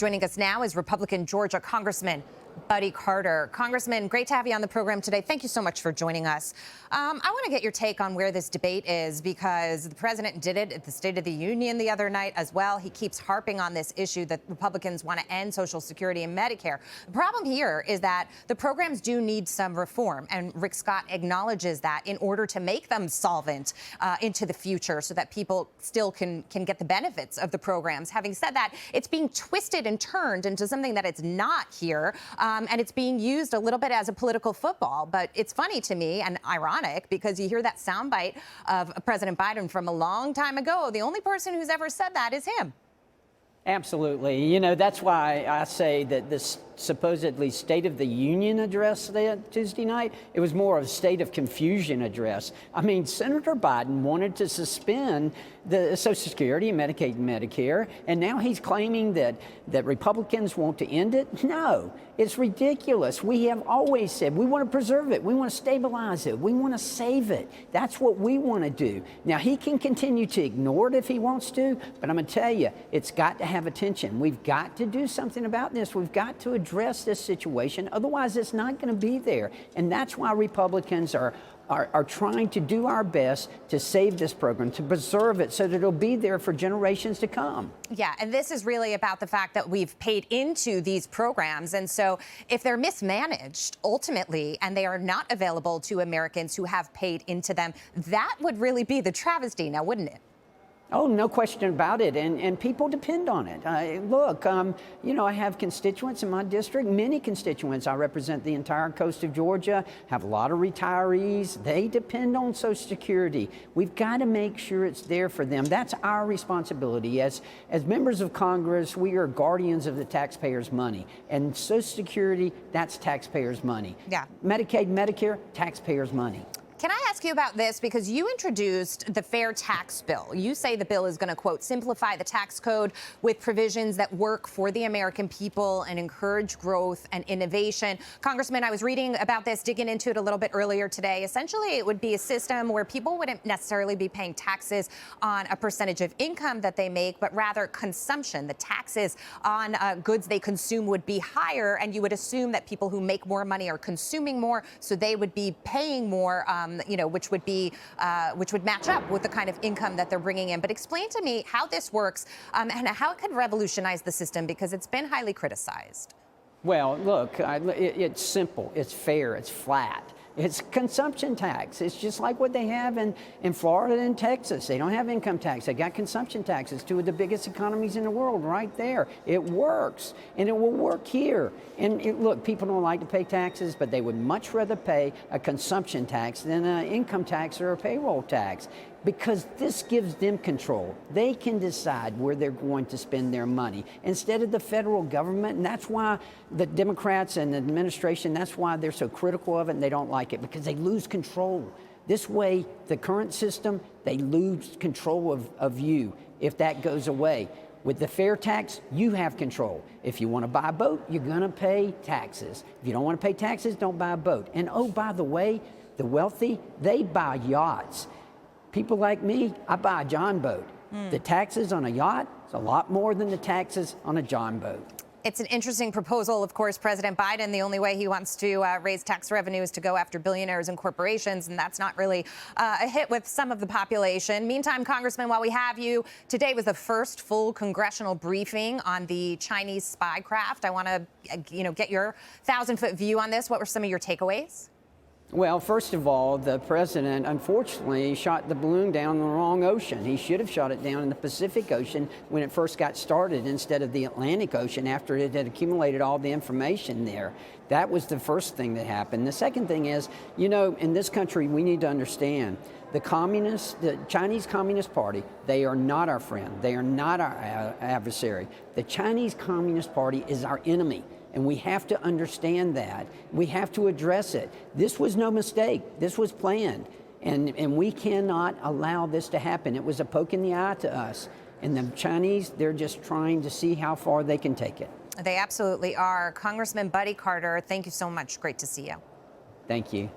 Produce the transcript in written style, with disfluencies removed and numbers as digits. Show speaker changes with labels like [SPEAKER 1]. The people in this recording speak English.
[SPEAKER 1] Joining us now is Republican Georgia Congressman Buddy Carter. Congressman, great to have you on the program today. Thank you so much for joining us. I want to get your take on where this debate is, because the president did it at the State of the Union the other night as well. He keeps harping on this issue that Republicans want to end Social Security and Medicare. The problem here is that the programs do need some reform, and Rick Scott acknowledges that in order to make them solvent into the future so that people still can get the benefits of the programs. Having said that, it's being twisted and turned into something that it's not here. And it's being used a little bit as a political football. But it's funny to me and ironic, because you hear that soundbite of President Biden from a long time ago. The only person who's ever said that is him.
[SPEAKER 2] Absolutely. You know, that's why I say that this supposedly State of the Union address Tuesday night, it was more of a state of confusion address. I mean, Senator Biden wanted to suspend the Social Security and Medicaid and Medicare, and now he's claiming that Republicans want to end it. No, it's ridiculous. We have always said we want to preserve it. We want to stabilize it. We want to save it. That's what we want to do. Now, he can continue to ignore it if he wants to, but I'm going to tell you, it's got to have attention. We've got to do something about this. We've got to address this situation. Otherwise, it's not going to be there. And that's why Republicans are trying to do our best to save this program, to preserve it so that it'll be there for generations to come.
[SPEAKER 1] Yeah, and this is really about the fact that we've paid into these programs. And so if they're mismanaged ultimately and they are not available to Americans who have paid into them, that would really be the travesty now, wouldn't it?
[SPEAKER 2] Oh, no question about it. And people depend on it. Look, you know, I have constituents in my district, many constituents. I represent the entire coast of Georgia, have a lot of retirees. They depend on Social Security. We've got to make sure it's there for them. That's our responsibility. As members of Congress, we are guardians of the taxpayers' money. And Social Security, that's taxpayers' money.
[SPEAKER 1] Yeah.
[SPEAKER 2] Medicaid, Medicare, taxpayers' money.
[SPEAKER 1] Can I ask you about this? Because you introduced the fair tax bill. You say the bill is going to, quote, simplify the tax code with provisions that work for the American people and encourage growth and innovation. Congressman, I was reading about this, digging into it a little bit earlier today. Essentially, it would be a system where people wouldn't necessarily be paying taxes on a percentage of income that they make, but rather consumption. The taxes on goods they consume would be higher, and you would assume that people who make more money are consuming more, so they would be paying more. You know, which would match up with the kind of income that they're bringing in. But explain to me how this works and how it could revolutionize the system, because it's been highly criticized.
[SPEAKER 2] Well, look, it's simple, it's fair, it's flat. It's consumption tax. It's just like what they have in Florida and Texas. They don't have income tax. They got consumption taxes, two of the biggest economies in the world right there. It works, and it will work here. And look, people don't like to pay taxes, but they would much rather pay a consumption tax than an income tax or a payroll tax, because this gives them control. They can decide where they're going to spend their money instead of the federal government. And that's why the Democrats and the administration, that's why they're so critical of it and they don't like it, because they lose control. This way, the current system, they lose control of you if that goes away. With the fair tax, you have control. If you want to buy a boat, you're going to pay taxes. If you don't want to pay taxes, don't buy a boat. And oh, by the way, the wealthy, they buy yachts. People like me, I buy a John boat. The taxes on a yacht is a lot more than the taxes on a John boat.
[SPEAKER 1] It's an interesting proposal. Of course, President Biden, the only way he wants to raise tax revenue is to go after billionaires and corporations, and that's not really a hit with some of the population. Meantime, Congressman, while we have you, today was the first full congressional briefing on the Chinese spy craft. I want to, get your 1,000-foot view on this. What were some of your takeaways?
[SPEAKER 2] Well, first of all, the president, unfortunately, shot the balloon down in the wrong ocean. He should have shot it down in the Pacific Ocean when it first got started instead of the Atlantic Ocean after it had accumulated all the information there. That was the first thing that happened. The second thing is, in this country, we need to understand the Chinese Communist Party, they are not our friend. They are not our adversary. The Chinese Communist Party is our enemy. And we have to understand that. We have to address it. This was no mistake. This was planned. And we cannot allow this to happen. It was a poke in the eye to us. And the Chinese, they're just trying to see how far they can take it.
[SPEAKER 1] They absolutely are. Congressman Buddy Carter, thank you so much. Great to see you.
[SPEAKER 2] Thank you.